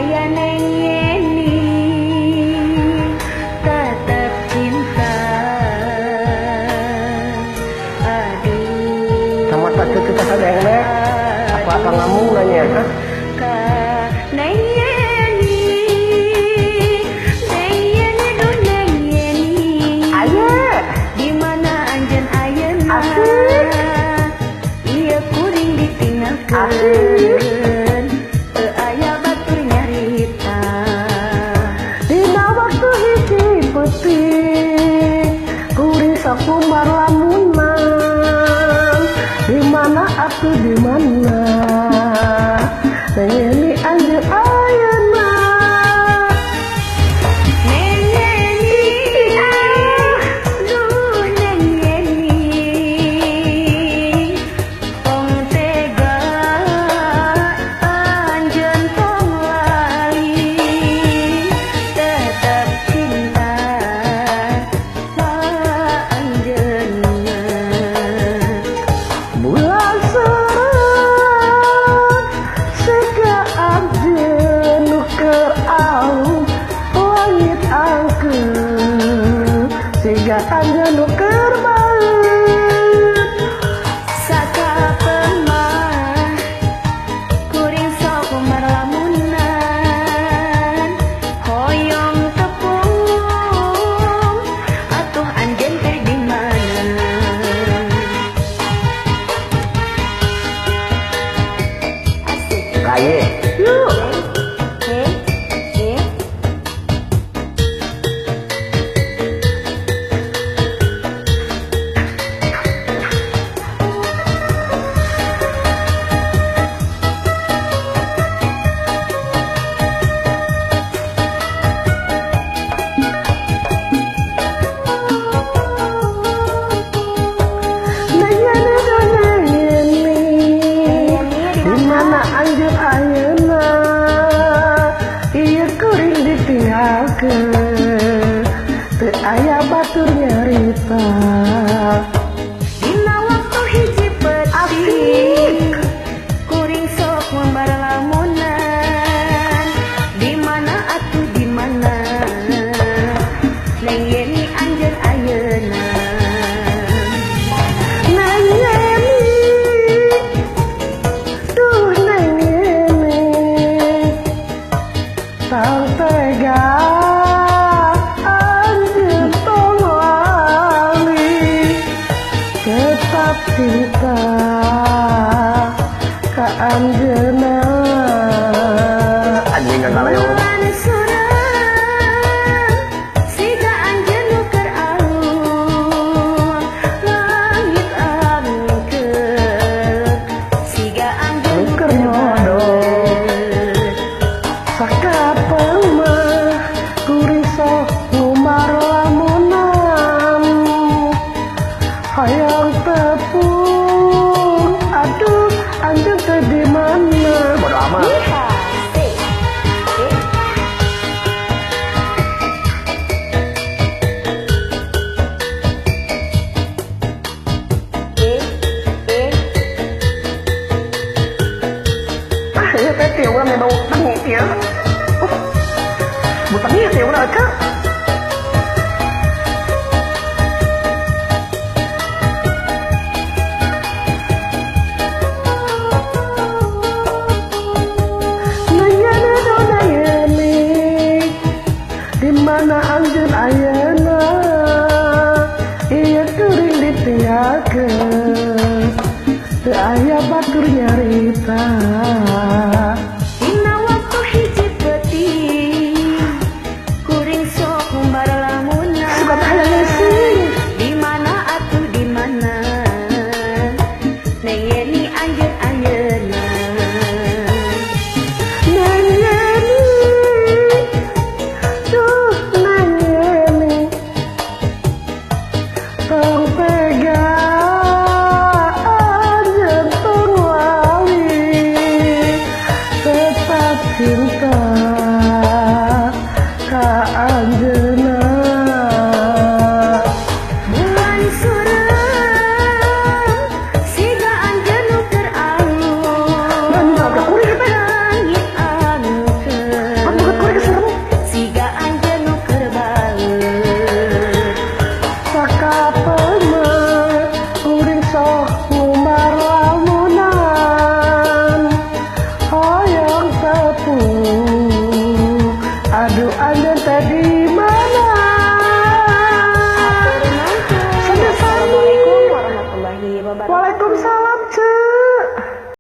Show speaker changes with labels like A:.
A: aya Neng Yeni tetap cinta. Aduh,
B: sama tak kita sadeng apa kamu nanya ha?
A: Neng Yeni, Neng Yeni, duh Neng Yeni,
B: Aya
A: di mana anjeun ayeuna? Ieu kuring ditinggalkeun, teu aya batur nyarita.
B: dina waktu hiji peuting kuring sakumar lamunan di mana atuh di mana Neng Yeni anjeun ayeuna.
A: Neng Yeni, duh Neng Yeni, tong tega anjeun tong lali, tetap cinta anjeunna.
B: Bulan seret sega anjeun nu keur aum langit angkeun siga anjeun nu keur baeut.
A: Sakapeung mah kuring sok umar lamunan, hoyong tepung atuh anjeun teh di mana? Asik.
B: Kaye yuk Neng Yeni duh Neng Yeni di mana anjeun ayeuna ieu kuring ditinggalkeun teu aya batur nyarita.
A: Dina waktu hiji peuting kuring sok ngombar lamunan, di mana atuh di mana Neng Yeni anjeun ayeuna?
B: Neng Yeni duh Neng Yeni tang tega anjeun tong lali tetap cinta ka anjeunna. Anjing ngaleung
A: Bulan surang siga anjeun nu keur aung langit angkeun siga anjeun nu
B: keur
A: keur
B: modal.
A: baeut.
B: Sakapeung mah kuring sok ngumar lamunan hayang tepung aduh anjeun teu di mana. Bodo amat. Ieu teh tieu we bau tangi tieu. Bu tangi tieu na ka. Neng Yeni duh Neng Yeni di mana